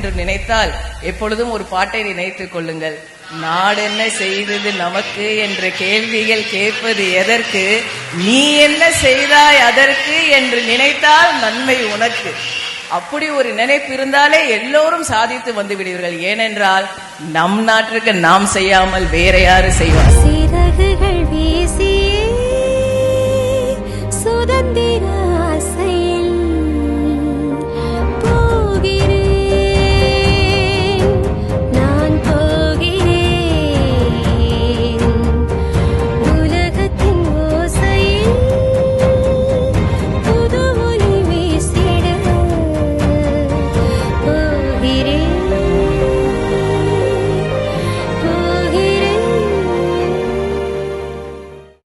என்று நினைத்தால் எப்பொழுதும் ஒரு பாட்டை நினைத்துக் கொள்ளுங்கள். நாடு என்ன செய்தது நமக்கு என்ற கேள்விகள் கேட்பது எதற்கு, நீ என்ன செய்தாய் அதற்கு என்று நினைத்தால் நன்மை உனக்கு. அப்படி ஒரு நினைப்பு இருந்தாலே எல்லோரும் சாதித்து வந்து விடுவீர்கள். ஏனென்றால் நம் நாட்டிற்கு நாம் செய்யாமல் வேற யாரு செய்வார்? சிறகுகள் வீசியே சுதந்திர